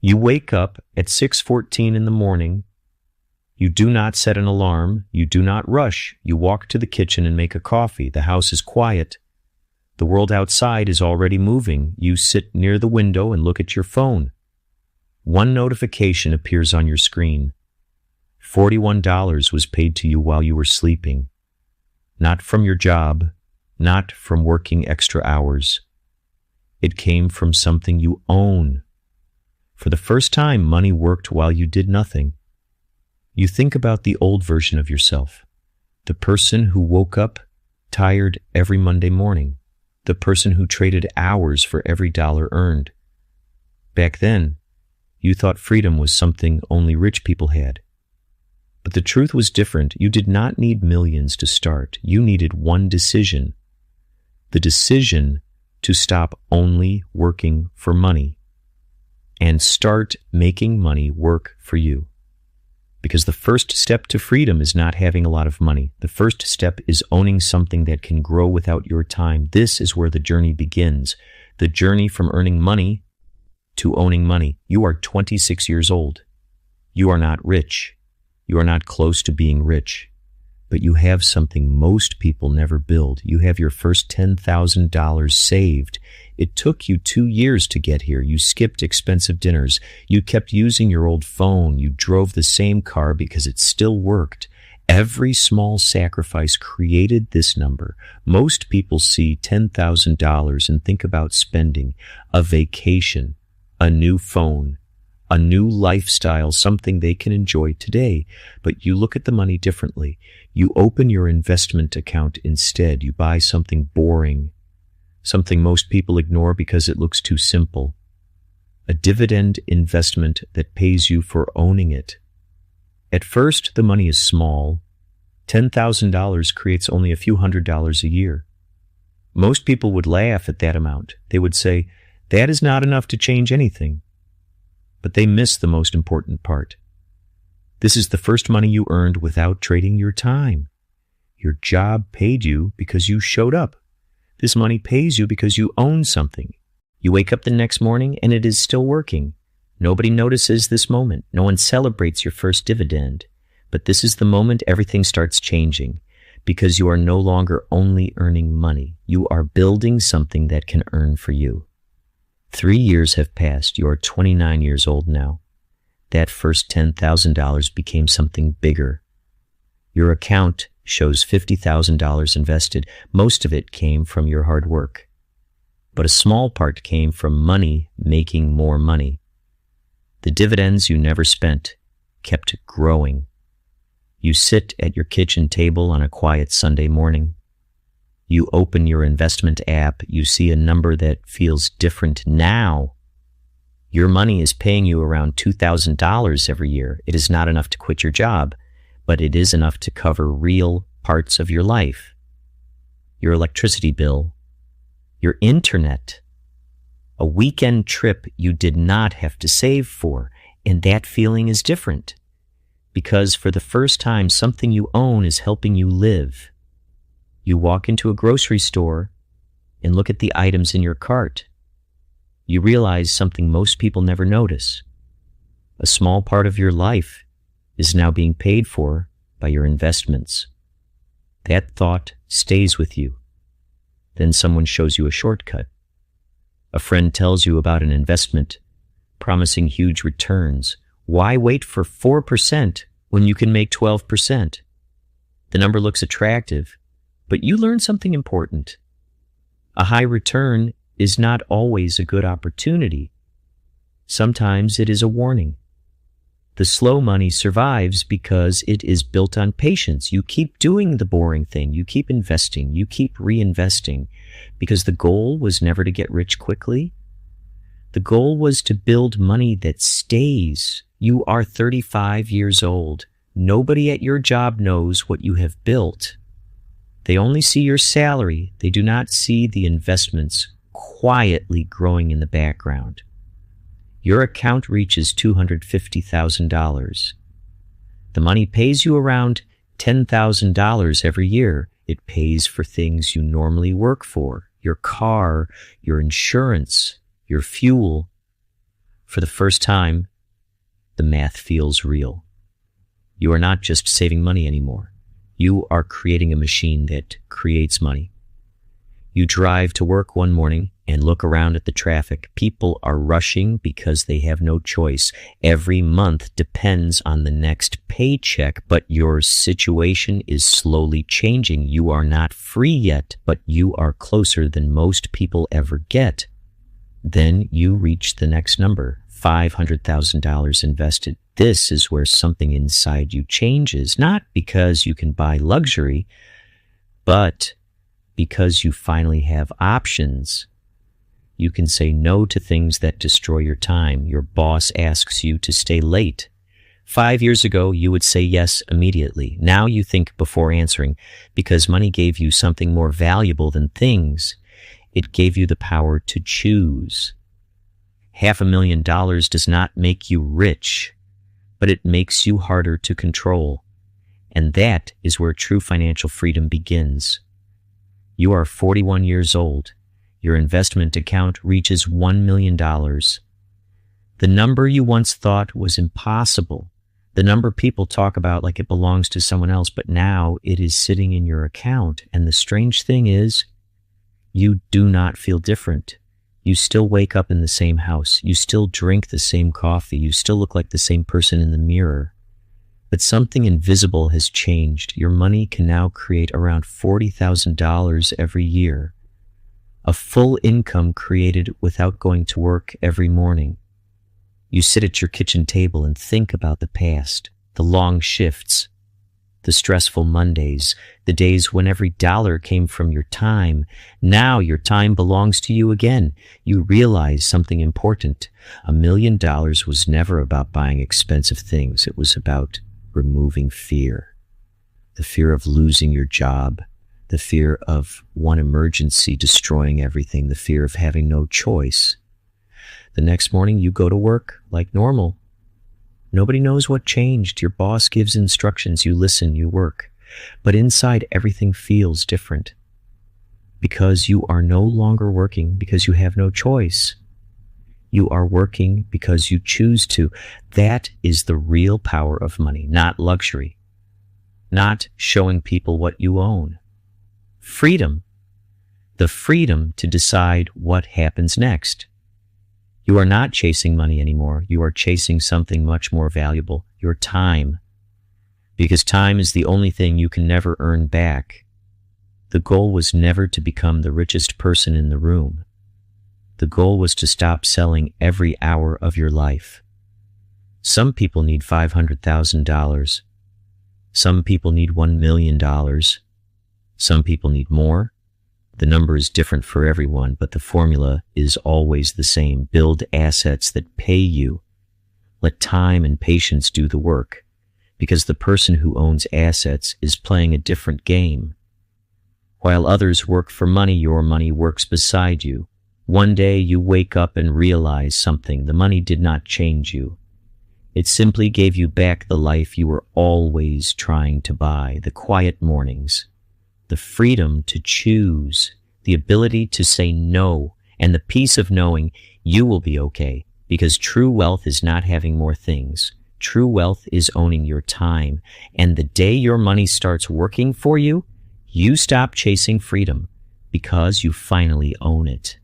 You wake up at 6:14 in the morning. You do not set an alarm. You do not rush. You walk to the kitchen and make a coffee. The house is quiet. The world outside is already moving. You sit near the window and look at your phone. One notification appears on your screen. $41 was paid to you while you were sleeping. Not from your job, not from working extra hours. It came from something you own. For the first time, money worked while you did nothing. You think about the old version of yourself, the person who woke up tired every Monday morning, the person who traded hours for every dollar earned. Back then, you thought freedom was something only rich people had. But the truth was different. You did not need millions to start. You needed one decision. The decision to stop only working for money and start making money work for you. Because the first step to freedom is not having a lot of money. The first step is owning something that can grow without your time. This is where the journey begins. The journey from earning money to owning money. You are 26 years old. You are not rich. You are not close to being rich. But you have something most people never build. You have your first $10,000 saved. It took you 2 years to get here. You skipped expensive dinners. You kept using your old phone. You drove the same car because it still worked. Every small sacrifice created this number. Most people see $10,000 and think about spending a vacation, a new phone, a new lifestyle, something they can enjoy today. But you look at the money differently. You open your investment account instead. You buy something boring, something most people ignore because it looks too simple. A dividend investment that pays you for owning it. At first, the money is small. $10,000 creates only a few $100s a year. Most people would laugh at that amount. They would say, that is not enough to change anything. But they miss the most important part. This is the first money you earned without trading your time. Your job paid you because you showed up. This money pays you because you own something. You wake up the next morning and it is still working. Nobody notices this moment. No one celebrates your first dividend. But this is the moment everything starts changing, because you are no longer only earning money. You are building something that can earn for you. 3 years have passed. You are 29 years old now. That first $10,000 became something bigger. Your account shows $50,000 invested. Most of it came from your hard work. But a small part came from money making more money. The dividends you never spent kept growing. You sit at your kitchen table on a quiet Sunday morning. You open your investment app. You see a number that feels different now. Your money is paying you around $2,000 every year. It is not enough to quit your job, but it is enough to cover real parts of your life. Your electricity bill, your internet, a weekend trip you did not have to save for, and that feeling is different. Because for the first time, something you own is helping you live. You walk into a grocery store and look at the items in your cart. You realize something most people never notice. A small part of your life is now being paid for by your investments. That thought stays with you. Then someone shows you a shortcut. A friend tells you about an investment promising huge returns. Why wait for 4% when you can make 12%? The number looks attractive, but you learn something important. A high return is not always a good opportunity. Sometimes it is a warning. The slow money survives because it is built on patience. You keep doing the boring thing. You keep investing. You keep reinvesting, because the goal was never to get rich quickly. The goal was to build money that stays. You are 35 years old. Nobody at your job knows what you have built. They only see your salary. They do not see the investments quietly growing in the background. Your account reaches $250,000. The money pays you around $10,000 every year. It pays for things you normally work for: your car, your insurance, your fuel. For the first time, the math feels real. You are not just saving money anymore. You are creating a machine that creates money. You drive to work one morning and look around at the traffic. People are rushing because they have no choice. Every month depends on the next paycheck, but your situation is slowly changing. You are not free yet, but you are closer than most people ever get. Then you reach the next number, $500,000 invested. This is where something inside you changes, not because you can buy luxury, but because you finally have options. You can say no to things that destroy your time. Your boss asks you to stay late. 5 years ago, you would say yes immediately. Now you think before answering, because money gave you something more valuable than things. It gave you the power to choose. $500,000 does not make you rich, but it makes you harder to control. And that is where true financial freedom begins. You are 41 years old. Your investment account reaches $1 million. The number you once thought was impossible, the number people talk about like it belongs to someone else, but now it is sitting in your account. And the strange thing is, you do not feel different. You still wake up in the same house. You still drink the same coffee. You still look like the same person in the mirror. But something invisible has changed. Your money can now create around $40,000 every year. A full income created without going to work every morning. You sit at your kitchen table and think about the past, the long shifts, the stressful Mondays, the days when every dollar came from your time. Now your time belongs to you again. You realize something important. $1 million was never about buying expensive things. It was about removing fear. The fear of losing your job, the fear of one emergency destroying everything, the fear of having no choice. The next morning you go to work like normal. Nobody knows what changed. Your boss gives instructions, you listen, you work. But inside everything feels different. Because you are no longer working because you have no choice. You are working because you choose to. That is the real power of money, not luxury. Not showing people what you own. Freedom. The freedom to decide what happens next. You are not chasing money anymore. You are chasing something much more valuable, your time. Because time is the only thing you can never earn back. The goal was never to become the richest person in the room. The goal was to stop selling every hour of your life. Some people need $500,000. Some people need $1 million. Some people need more. The number is different for everyone, but the formula is always the same. Build assets that pay you. Let time and patience do the work, because the person who owns assets is playing a different game. While others work for money, your money works beside you. One day you wake up and realize something. The money did not change you. It simply gave you back the life you were always trying to buy, the quiet mornings, the freedom to choose, the ability to say no, and the peace of knowing you will be okay, because true wealth is not having more things. True wealth is owning your time, and the day your money starts working for you, you stop chasing freedom because you finally own it.